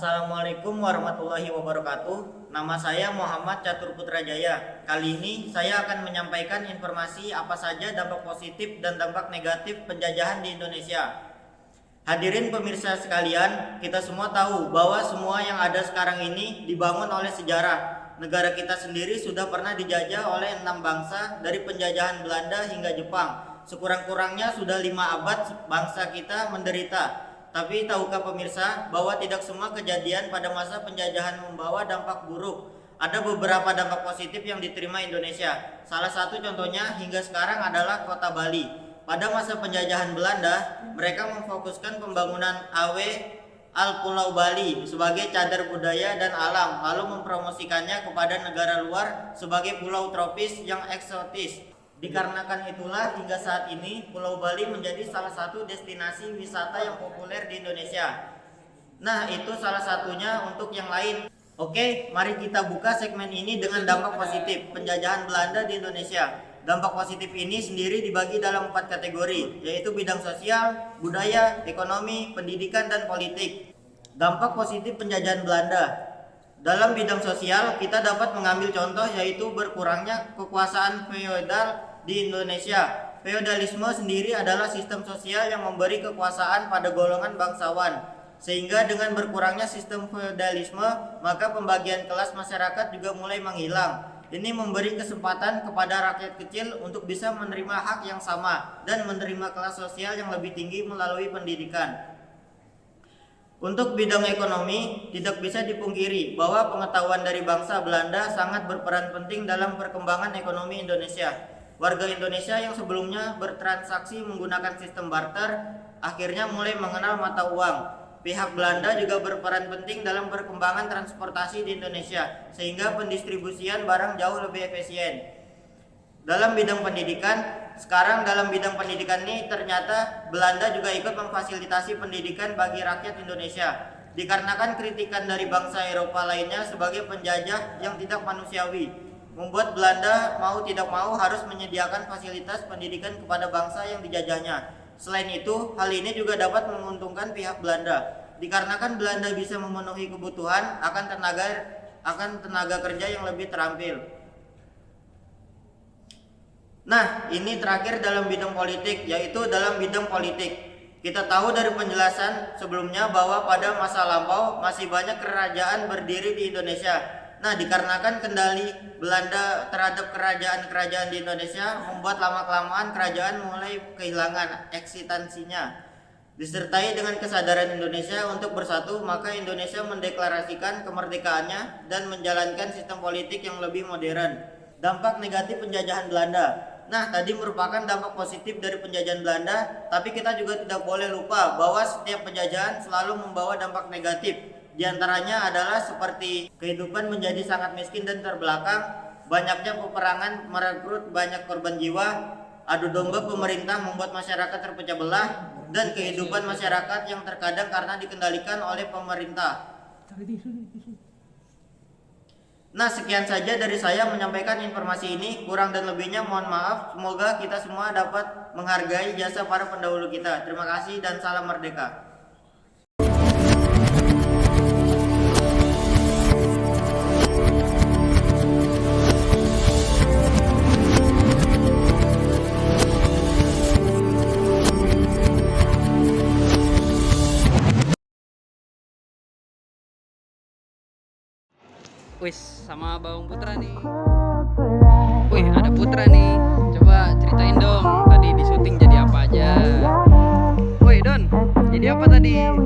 Assalamualaikum warahmatullahi wabarakatuh. Nama saya Muhammad Catur Putrajaya. Kali ini saya akan menyampaikan informasi apa saja dampak positif dan dampak negatif penjajahan di Indonesia. Hadirin pemirsa sekalian, kita semua tahu bahwa semua yang ada sekarang ini dibangun oleh sejarah. Negara kita sendiri sudah pernah dijajah oleh 6 bangsa dari penjajahan Belanda hingga Jepang. Sekurang-kurangnya sudah 5 abad bangsa kita menderita. Tapi tahukah pemirsa bahwa tidak semua kejadian pada masa penjajahan membawa dampak buruk? Ada beberapa dampak positif yang diterima Indonesia. Salah satu contohnya hingga sekarang adalah Kota Bali. Pada masa penjajahan Belanda, mereka memfokuskan pembangunan AW Al Pulau Bali sebagai cagar budaya dan alam, lalu mempromosikannya kepada negara luar sebagai pulau tropis yang eksotis. Dikarenakan itulah hingga saat ini Pulau Bali menjadi salah satu destinasi wisata yang populer di Indonesia. Nah, itu salah satunya. Untuk yang lain, oke, mari kita buka segmen ini dengan dampak positif penjajahan Belanda di Indonesia. Dampak positif ini sendiri dibagi dalam 4 kategori, yaitu bidang sosial, budaya, ekonomi, pendidikan, dan politik. Dampak positif penjajahan Belanda. Dalam bidang sosial, kita dapat mengambil contoh yaitu berkurangnya kekuasaan feodal di Indonesia. Feodalisme sendiri adalah sistem sosial yang memberi kekuasaan pada golongan bangsawan. Sehingga dengan berkurangnya sistem feodalisme, maka pembagian kelas masyarakat juga mulai menghilang. Ini memberi kesempatan kepada rakyat kecil untuk bisa menerima hak yang sama dan menerima kelas sosial yang lebih tinggi melalui pendidikan. Untuk bidang ekonomi, tidak bisa dipungkiri bahwa pengetahuan dari bangsa Belanda sangat berperan penting dalam perkembangan ekonomi Indonesia. Warga Indonesia yang sebelumnya bertransaksi menggunakan sistem barter, akhirnya mulai mengenal mata uang. Pihak Belanda juga berperan penting dalam perkembangan transportasi di Indonesia, sehingga pendistribusian barang jauh lebih efisien. Dalam bidang pendidikan, sekarang dalam bidang pendidikan ini ternyata Belanda juga ikut memfasilitasi pendidikan bagi rakyat Indonesia. Dikarenakan kritikan dari bangsa Eropa lainnya sebagai penjajah yang tidak manusiawi, membuat Belanda mau tidak mau harus menyediakan fasilitas pendidikan kepada bangsa yang dijajahnya. Selain itu, hal ini juga dapat menguntungkan pihak Belanda, dikarenakan Belanda bisa memenuhi kebutuhan akan tenaga kerja yang lebih terampil. Nah, ini terakhir dalam bidang politik, yaitu dalam bidang politik. Kita tahu dari penjelasan sebelumnya bahwa pada masa lampau masih banyak kerajaan berdiri di Indonesia. Nah, dikarenakan kendali Belanda terhadap kerajaan-kerajaan di Indonesia membuat lama-kelamaan kerajaan mulai kehilangan eksistensinya. Disertai dengan kesadaran Indonesia untuk bersatu, maka Indonesia mendeklarasikan kemerdekaannya dan menjalankan sistem politik yang lebih modern. Dampak negatif penjajahan Belanda. Nah, tadi merupakan dampak positif dari penjajahan Belanda, tapi kita juga tidak boleh lupa bahwa setiap penjajahan selalu membawa dampak negatif. Di antaranya adalah seperti kehidupan menjadi sangat miskin dan terbelakang, banyaknya peperangan merekrut banyak korban jiwa, adu domba pemerintah membuat masyarakat terpecah belah, dan kehidupan masyarakat yang terkadang karena dikendalikan oleh pemerintah. Nah, sekian saja dari saya menyampaikan informasi ini. Kurang dan lebihnya mohon maaf. Semoga kita semua dapat menghargai jasa para pendahulu kita. Terima kasih dan salam merdeka. Wis sama Bang Putra nih. Wih, ada Putra nih. Coba ceritain dong tadi di syuting jadi apa aja. Woi Don, jadi apa tadi?